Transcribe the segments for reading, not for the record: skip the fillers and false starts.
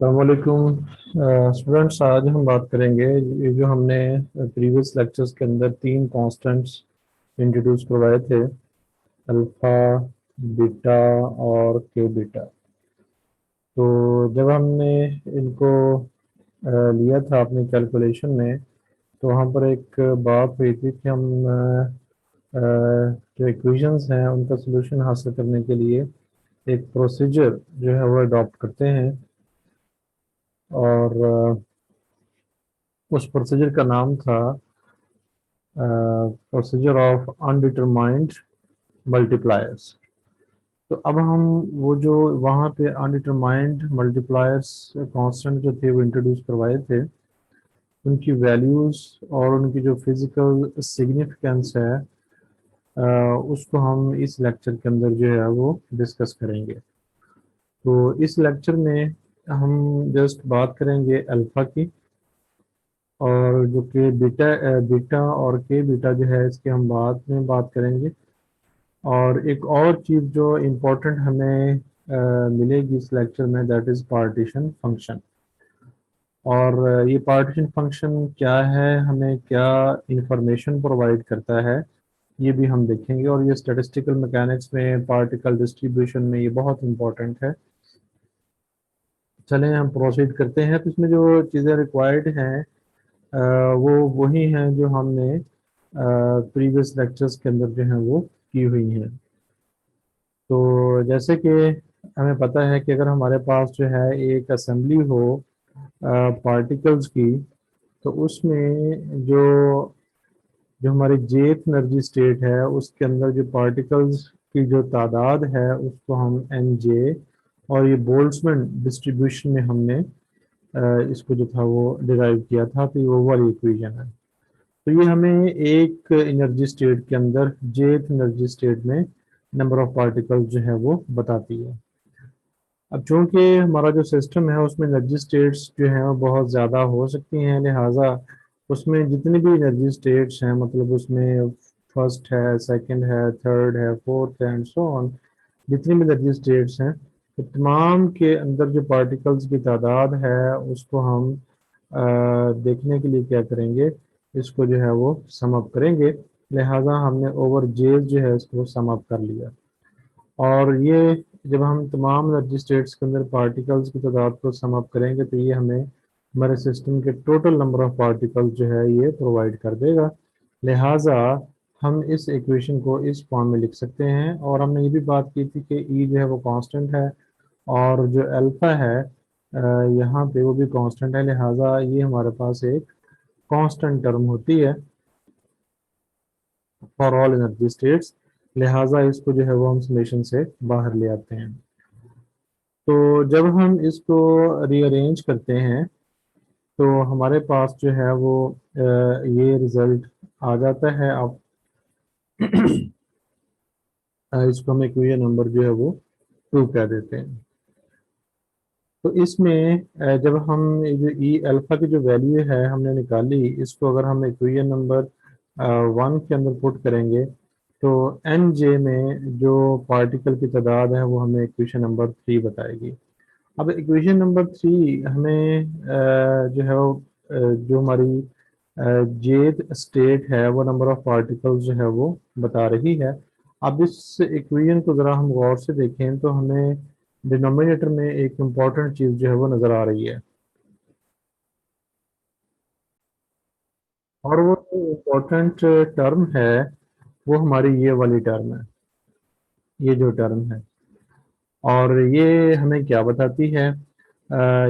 अस्सलामुअलैकुम स्टूडेंट्स। आज हम बात करेंगे ये जो हमने प्रीवियस लेक्चर्स के अंदर तीन कांस्टेंट्स इंट्रोड्यूस करवाए थे, अल्फ़ा, बीटा और के बीटा। तो जब हमने इनको लिया था अपनी कैलकुलेशन में, तो वहाँ पर एक बात हुई थी कि हम जो इक्वेशंस हैं उनका सोल्यूशन हासिल करने के लिए एक प्रोसीजर जो है वो अडॉप्ट करते हैं। और उस प्रोसीजर का नाम था प्रोसीजर ऑफ अनडिटरमाइंड मल्टीप्लायर्स। तो अब हम वो जो वहाँ पे अनडिटरमाइंड मल्टीप्लायर्स कांस्टेंट जो थे वो इंट्रोड्यूस करवाए थे, उनकी वैल्यूज़ और उनकी जो फिज़िकल सिग्निफिकेंस है, उसको हम इस लेक्चर के अंदर जो है वो डिस्कस करेंगे। तो इस लेक्चर में हम जस्ट बात करेंगे अल्फ़ा की, और जो कि बीटा और के बीटा जो है इसकी हम बाद में बात करेंगे। और एक और चीज़ जो इम्पोर्टेंट हमें मिलेगी इस लेक्चर में, दैट इज़ पार्टीशन फंक्शन। और ये पार्टीशन फंक्शन क्या है, हमें क्या इंफॉर्मेशन प्रोवाइड करता है, ये भी हम देखेंगे। और ये स्टैटिस्टिकल मैकेनिक्स में, पार्टिकल डिस्ट्रीब्यूशन में ये बहुत इम्पोर्टेंट है। चलें हम प्रोसीड करते हैं। तो इसमें जो चीज़ें रिक्वायर्ड हैं वो वही हैं जो हमने प्रीवियस लेक्चर्स के अंदर जो हैं वो की हुई हैं। तो जैसे कि हमें पता है कि अगर हमारे पास जो है एक असेंबली हो पार्टिकल्स की, तो उसमें जो जो हमारी जेथ एनर्जी स्टेट है उसके अंदर जो पार्टिकल्स की जो तादाद है उसको हम एन जे, और ये बोल्ट्जमैन डिस्ट्रीब्यूशन में हमने इसको जो था वो डिराइव किया था। तो ये वो वाली इक्वेशन है। तो ये हमें एक एनर्जी स्टेट के अंदर जेथ एनर्जी स्टेट में नंबर ऑफ पार्टिकल्स जो है वो बताती है। अब चूंकि हमारा जो सिस्टम है उसमें एनर्जी स्टेट्स जो हैं वो बहुत ज़्यादा हो सकती हैं, लिहाजा उसमें जितनी भी एनर्जी स्टेट्स हैं, मतलब उसमें फर्स्ट है, सेकंड है, थर्ड है, फोर्थ है एंड सो ऑन, जितनी भी एनर्जी स्टेट्स हैं, तो तमाम के अंदर जो पार्टिकल्स की तादाद है उसको हम देखने के लिए क्या करेंगे, इसको जो है वो सम अप करेंगे। लिहाजा हमने ओवर जे जो है इसको सम अप कर लिया। और ये जब हम तमाम एनर्जी स्टेट्स के अंदर पार्टिकल्स की तादाद को सम अप करेंगे, तो ये हमें हमारे सिस्टम के टोटल नंबर ऑफ पार्टिकल्स जो है ये प्रोवाइड कर देगा। लिहाजा हम इस इक्वेशन को इस फॉर्म में लिख सकते हैं। और हमने ये भी बात की थी कि ई जो है वो कांस्टेंट है, और जो अल्फा है यहाँ पे वो भी कांस्टेंट है। लिहाजा ये हमारे पास एक कांस्टेंट टर्म होती है फॉर ऑल एनर्जी स्टेट्स। लिहाजा इसको जो है वो हम समेशन से बाहर ले आते हैं। तो जब हम इसको रीअरेंज करते हैं तो हमारे पास जो है वो ये रिजल्ट आ जाता है। अब इसको हम इक्वेशन नंबर जो है वो 2 कह देते हैं। तो इसमें जब हम ये जो ई अल्फा की जो वैल्यू है हमने निकाली, इसको अगर हम इक्वेशन नंबर 1 के अंदर पुट करेंगे, तो एन जे में जो पार्टिकल की तादाद है वो हमें इक्वेशन नंबर 3 बताएगी। अब इक्वेशन नंबर 3 हमें जो है वो जो हमारी जेथ स्टेट है वो नंबर ऑफ पार्टिकल्स जो है वो बता रही है। अब इस इक्वेशन को ज़रा हम गौर से देखें तो हमें डिनोमिनेटर में एक इम्पॉर्टेंट चीज़ जो है वो नज़र आ रही है, और वो इम्पोर्टेंट टर्म है वो हमारी ये वाली टर्म है, ये जो टर्म है। और ये हमें क्या बताती है,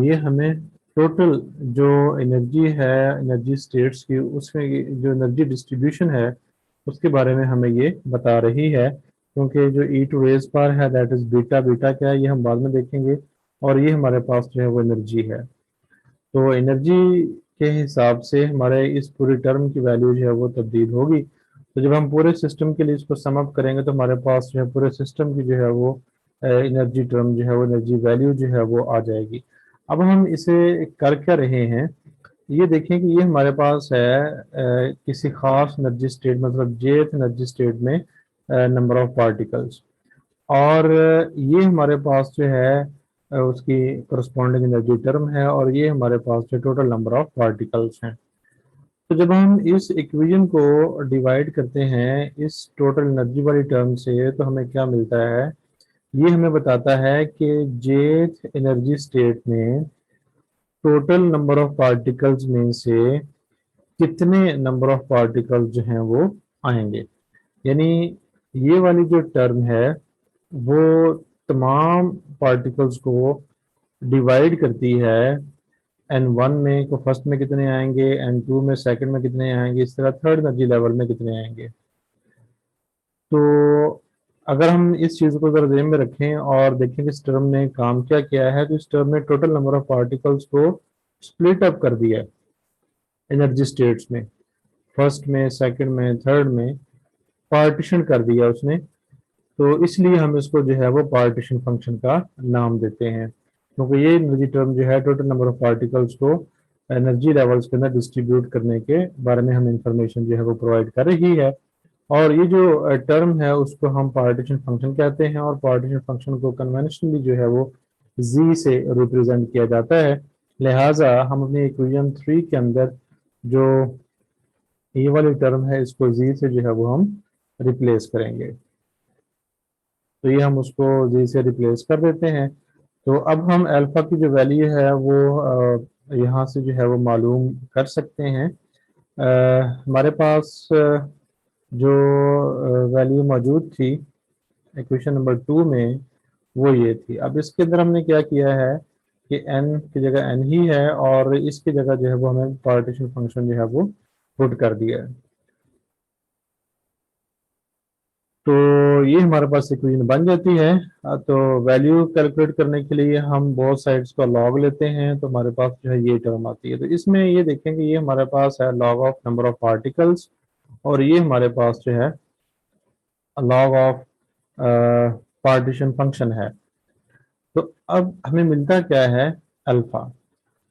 ये हमें टोटल जो एनर्जी है एनर्जी स्टेट्स की, उसमें जो एनर्जी डिस्ट्रीब्यूशन है उसके बारे में हमें ये बता रही है। क्योंकि जो ई टू रेज पावर है दैट इज बीटा, बीटा क्या है ये हम बाद में देखेंगे। और ये हमारे पास जो है वो एनर्जी है। तो एनर्जी के हिसाब से हमारे इस पूरी टर्म की वैल्यू जो है वो तब्दील होगी। तो जब हम पूरे सिस्टम के लिए इसको सम अप करेंगे तो हमारे पास जो है पूरे सिस्टम की जो है वो एनर्जी टर्म जो है वो एनर्जी वैल्यू जो है वो आ जाएगी। अब हम इसे कर क्या रहे हैं, ये देखें कि ये हमारे पास है किसी खास एनर्जी स्टेट, मतलब जेथ एनर्जी स्टेट में नंबर ऑफ पार्टिकल्स। और ये हमारे पास जो है उसकी करस्पॉन्डिंग एनर्जी टर्म है, और ये हमारे पास जो टोटल नंबर ऑफ पार्टिकल्स हैं। तो जब हम इस इक्वेशन को डिवाइड करते हैं इस टोटल एनर्जी वाली टर्म से, तो हमें क्या मिलता है? ये हमें बताता है कि jth एनर्जी स्टेट में टोटल नंबर ऑफ पार्टिकल्स में से कितने नंबर ऑफ पार्टिकल्स जो हैं वो आएंगे। यानी ये वाली जो टर्म है वो तमाम पार्टिकल्स को डिवाइड करती है। N1 में को फर्स्ट में कितने आएंगे, N2 में सेकंड में कितने आएंगे, इस तरह थर्ड एनर्जी लेवल में कितने आएंगे। तो अगर हम इस चीज़ को जरा ध्यान में रखें और देखें कि इस टर्म ने काम क्या किया है, तो इस टर्म ने टोटल नंबर ऑफ पार्टिकल्स को स्प्लिट अप कर दिया एनर्जी स्टेट्स में, फर्स्ट में, सेकंड में, थर्ड में पार्टीशन कर दिया उसने। तो इसलिए हम इसको जो है वो पार्टीशन फंक्शन का नाम देते हैं, क्योंकि ये एनर्जी टर्म जो है टोटल नंबर ऑफ पार्टिकल्स को एनर्जी लेवल्स के अंदर डिस्ट्रीब्यूट करने के बारे में हम इंफॉर्मेशन जो है वो प्रोवाइड कर रही है। और ये जो टर्म है उसको हम पार्टीशन फंक्शन कहते हैं, और पार्टीशन फंक्शन को कन्वेंशनली जो है वो z से रिप्रेजेंट किया जाता है। लिहाजा हम अपनी इक्वेशन 3 के अंदर जो ये वाली टर्म है इसको z से जो है वो हम रिप्लेस करेंगे। तो ये हम उसको z से रिप्लेस कर देते हैं। तो अब हम अल्फा की जो वैल्यू है वो यहाँ से जो है वो मालूम कर सकते हैं। हमारे पास जो वैल्यू मौजूद थी इक्वेशन नंबर 2 में वो ये थी। अब इसके अंदर हमने क्या किया है कि n की जगह n ही है, और इसकी जगह जो है वो हमें पार्टीशन फंक्शन जो है वो पुट कर दिया है। तो ये हमारे पास इक्वेशन बन जाती है। तो वैल्यू कैलकुलेट करने के लिए हम बोथ साइड्स का लॉग लेते हैं, तो हमारे पास जो है ये टर्म आती है। तो इसमें ये देखेंगे ये हमारे पास है log of number of particles, और ये हमारे पास जो है लॉग ऑफ पार्टीशन फंक्शन है। तो अब हमें मिलता क्या है? अल्फा।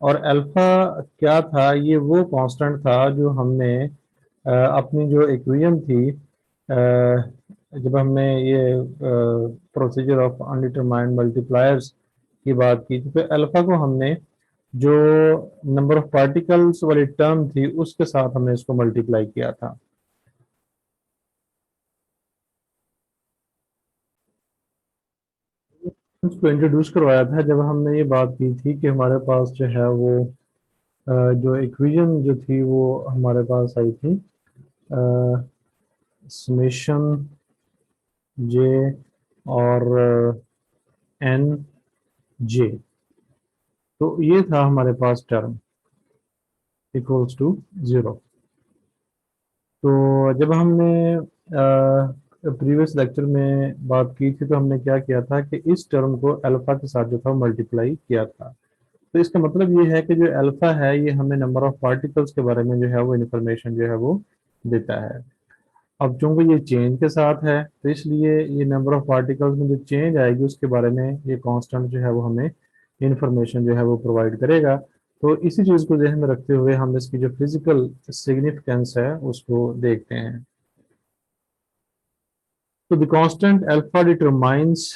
और अल्फा क्या था? ये वो कांस्टेंट था जो हमने अपनी जो इक्वेशन थी जब हमने ये प्रोसीजर ऑफ अनडिटरमाइंड मल्टीप्लायर्स की बात की थी, तो अल्फा को हमने जो नंबर ऑफ पार्टिकल्स वाली टर्म थी उसके साथ हमने इसको मल्टीप्लाई किया था। उसको इंट्रोड्यूस करवाया था जब हमने ये बात की थी कि हमारे पास जो है वो जो इक्वेशन जो थी वो हमारे पास आई थी समेशन जे और एन जे। तो ये था हमारे पास टर्म इक्वल्स टू 0। तो जब हमने प्रीवियस लेक्चर में बात की थी तो हमने क्या किया था कि इस टर्म को अल्फा के साथ जो था मल्टीप्लाई किया था। तो इसका मतलब ये है कि जो अल्फा है ये हमें नंबर ऑफ पार्टिकल्स के बारे में जो है वो इंफॉर्मेशन जो है वो देता है। अब चूंकि ये चेंज के साथ है तो इसलिए ये नंबर ऑफ पार्टिकल्स में जो चेंज आएगी उसके बारे में ये कांस्टेंट जो है वो हमें इंफॉर्मेशन जो है वो प्रोवाइड करेगा। तो इसी चीज़ को ध्यान में रखते हुए हम इसकी जो फिजिकल सिग्निफिकेंस है उसको देखते हैं। तो द कांस्टेंट अल्फा डिटरमाइंस,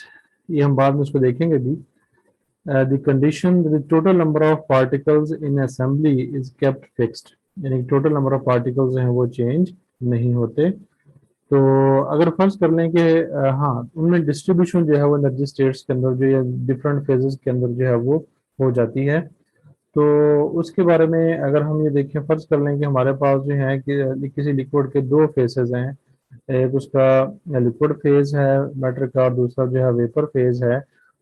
ये हम बाद में उसको देखेंगे भी, the condition the total number of particles in assembly is kept fixed, यानी टोटल नंबर ऑफ पार्टिकल्स हैं वो चेंज नहीं होते। तो अगर फर्ज कर लें कि हाँ उनमें डिस्ट्रीब्यूशन जो है वो एनर्जी स्टेट्स के अंदर जो है डिफरेंट फेजेस के अंदर जो है वो हो जाती है। तो उसके बारे में अगर हम ये देखें, फर्ज कर लें कि हमारे पास जो है कि किसी लिक्विड के दो फेसेस हैं, एक उसका लिक्विड फेज है मैटर का और दूसरा जो है वेपर फेज है।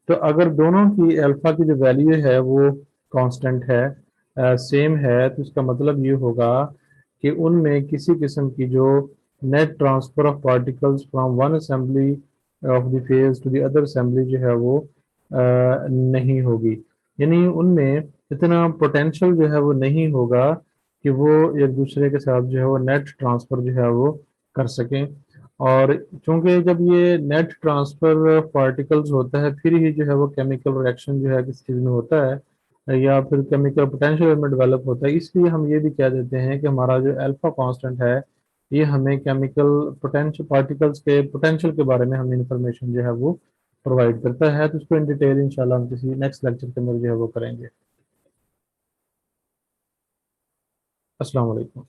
तो अगर दोनों की अल्फा की जो वैल्यू है वो कांस्टेंट है, सेम है, तो इसका मतलब ये होगा कि उनमें किसी किस्म की जो net transfer of particles from one assembly of the phase two the other assembly जो है वो नहीं होगी। यानी उनमें इतना पोटेंशियल जो है वो नहीं होगा कि वो एक दूसरे के साथ जो है वो नेट ट्रांसफर जो है वो कर सकें। और चूंकि जब ये नेट ट्रांसफर पार्टिकल्स होता है फिर ही जो है वो केमिकल रिएक्शन जो है किस चीज़ में होता है या फिर केमिकल पोटेंशियल में डेवलप होता है, इसलिए हम ये भी कह देते हैं कि हमारा जो अल्फा कांस्टेंट है ये हमें केमिकल पोटेंशियल पार्टिकल्स के पोटेंशियल के बारे में हमें इंफॉर्मेशन जो है वो प्रोवाइड करता है, तो उसको इन डिटेल इंशाल्लाह हम किसी नेक्स्ट लेक्चर के अंदर जो है वो करेंगे। अस्सलाम वालेकुम।